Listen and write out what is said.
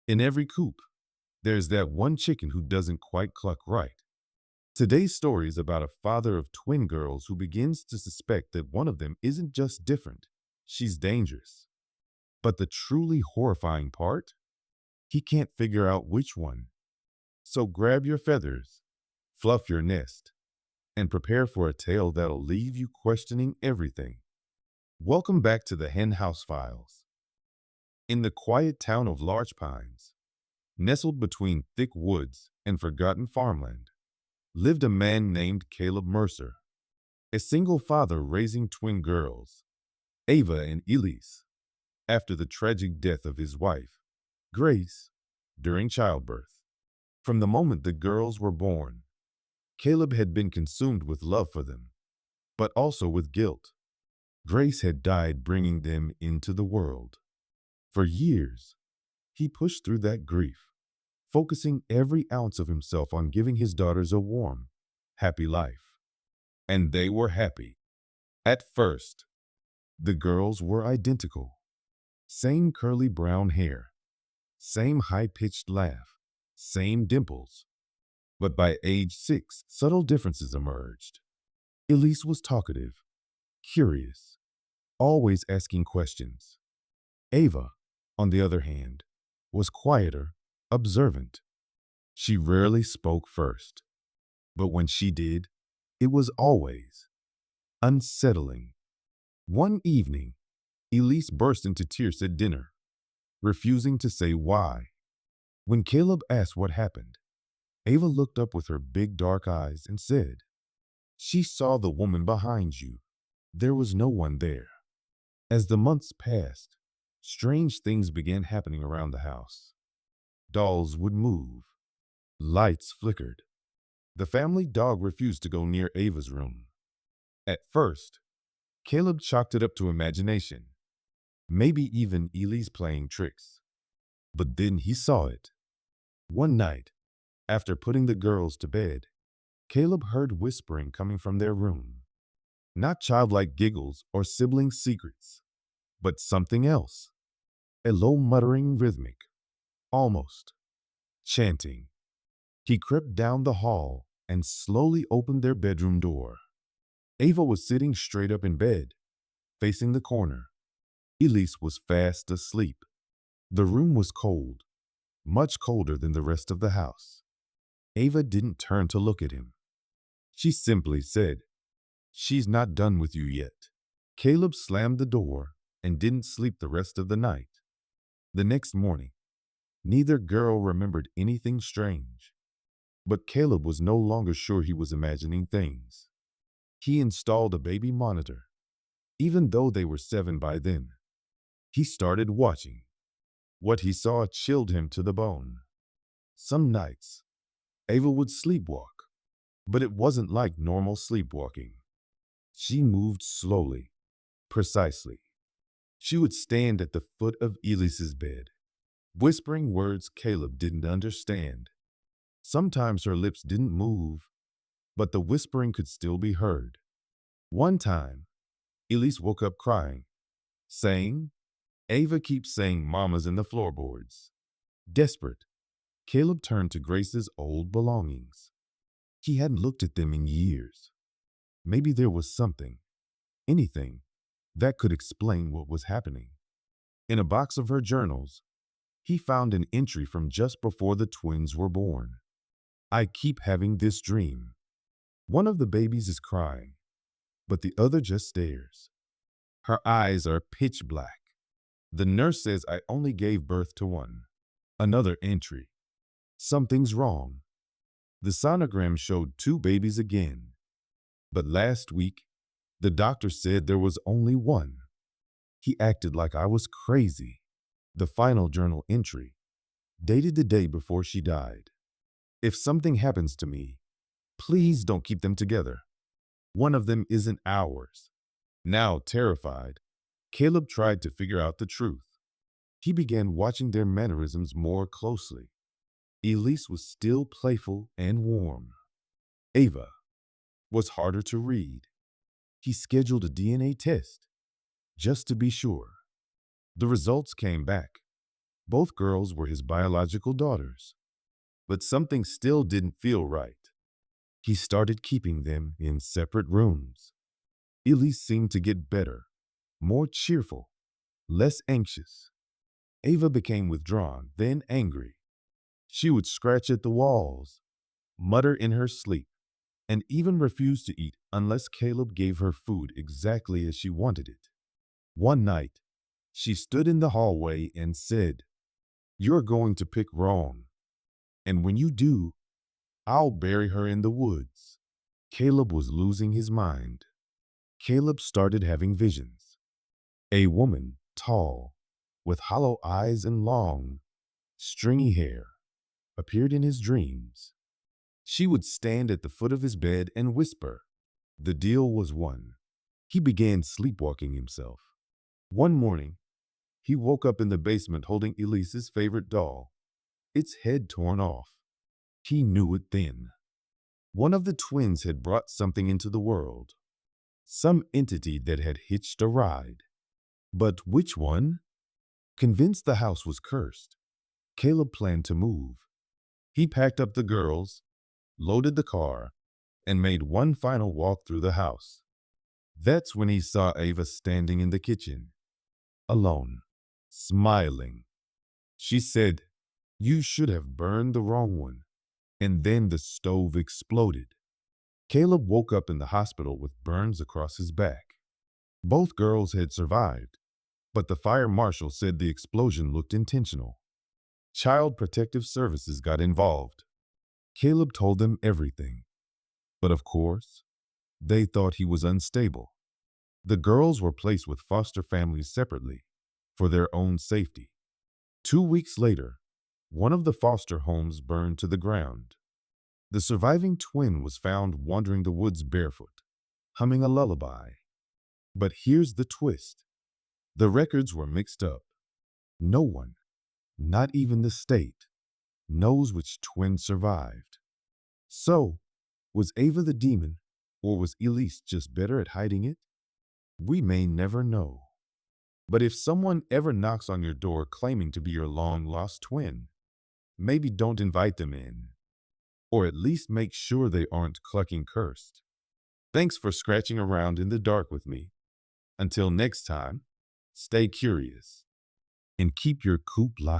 In every coop, there's that one chicken who doesn't quite cluck right. Today's story is about a father of twin girls who begins to suspect that one of them isn't just different, she's dangerous. But the truly horrifying part? He can't figure out which one. So grab your feathers, fluff your nest, and prepare for a tale that'll leave you questioning everything. Welcome back to the Hen House Files. In the quiet town of Larch Pines, nestled between thick woods and forgotten farmland, lived a man named Caleb Mercer, a single father raising twin girls, Ava and Elise, after the tragic death of his wife, Grace, during childbirth. From the moment the girls were born, Caleb had been consumed with love for them, but also with guilt. Grace had died bringing them into the world. For years, he pushed through that grief, focusing every ounce of himself on giving his daughters a warm, happy life. And they were happy. At first, the girls were identical. Same curly brown hair, same high-pitched laugh, same dimples. But by age 6, subtle differences emerged. Elise was talkative, curious, always asking questions. Ava, on the other hand, was quieter, observant. She rarely spoke first, but when she did, it was always unsettling. One evening, Elise burst into tears at dinner, refusing to say why. When Caleb asked what happened, Ava looked up with her big dark eyes and said, "She saw the woman behind you. There was no one there." As the months passed, strange things began happening around the house. Dolls would move. Lights flickered. The family dog refused to go near Ava's room. At first, Caleb chalked it up to imagination, maybe even Elise playing tricks. But then he saw it. One night, after putting the girls to bed, Caleb heard whispering coming from their room. Not childlike giggles or sibling secrets, but something else. A low muttering rhythmic, almost chanting. He crept down the hall and slowly opened their bedroom door. Ava was sitting straight up in bed, facing the corner. Elise was fast asleep. The room was cold, much colder than the rest of the house. Ava didn't turn to look at him. She simply said, "She's not done with you yet." Caleb slammed the door and didn't sleep the rest of the night. The next morning, neither girl remembered anything strange. But Caleb was no longer sure he was imagining things. He installed a baby monitor. Even though they were 7 by then, he started watching. What he saw chilled him to the bone. Some nights, Ava would sleepwalk, but it wasn't like normal sleepwalking. She moved slowly, precisely. She would stand at the foot of Elise's bed, whispering words Caleb didn't understand. Sometimes her lips didn't move, but the whispering could still be heard. One time, Elise woke up crying, saying, "Ava keeps saying mama's in the floorboards." Desperate, Caleb turned to Grace's old belongings. He hadn't looked at them in years. Maybe there was something, anything, that could explain what was happening. In a box of her journals, he found an entry from just before the twins were born. "I keep having this dream. One of the babies is crying, but the other just stares. Her eyes are pitch black. The nurse says I only gave birth to one." Another entry. "Something's wrong. The sonogram showed 2 babies again. But last week, the doctor said there was only one. He acted like I was crazy." The final journal entry, dated the day before she died. "If something happens to me, please don't keep them together. One of them isn't ours." Now terrified, Caleb tried to figure out the truth. He began watching their mannerisms more closely. Elise was still playful and warm. Ava was harder to read. He scheduled a DNA test, just to be sure. The results came back. Both girls were his biological daughters, but something still didn't feel right. He started keeping them in separate rooms. Elise seemed to get better, more cheerful, less anxious. Ava became withdrawn, then angry. She would scratch at the walls, mutter in her sleep, and even refuse to eat unless Caleb gave her food exactly as she wanted it. One night, she stood in the hallway and said, "You're going to pick wrong, and when you do, I'll bury her in the woods." Caleb was losing his mind. Caleb started having visions. A woman, tall, with hollow eyes and long, stringy hair, appeared in his dreams. She would stand at the foot of his bed and whisper. The deal was won. He began sleepwalking himself. One morning, he woke up in the basement holding Elise's favorite doll, its head torn off. He knew it then. One of the twins had brought something into the world, some entity that had hitched a ride. But which one? Convinced the house was cursed, Caleb planned to move. He packed up the girls, loaded the car, and made one final walk through the house. That's when he saw Ava standing in the kitchen, alone, smiling. She said, "You should have burned the wrong one." And then the stove exploded. Caleb woke up in the hospital with burns across his back. Both girls had survived, but the fire marshal said the explosion looked intentional. Child Protective Services got involved. Caleb told them everything. But of course, they thought he was unstable. The girls were placed with foster families separately for their own safety. 2 weeks later, one of the foster homes burned to the ground. The surviving twin was found wandering the woods barefoot, humming a lullaby. But here's the twist. The records were mixed up. No one, not even the state, knows which twin survived. So, was Ava the demon, or was Elise just better at hiding it? We may never know. But if someone ever knocks on your door claiming to be your long-lost twin, maybe don't invite them in. Or at least make sure they aren't clucking cursed. Thanks for scratching around in the dark with me. Until next time, stay curious and keep your coop locked.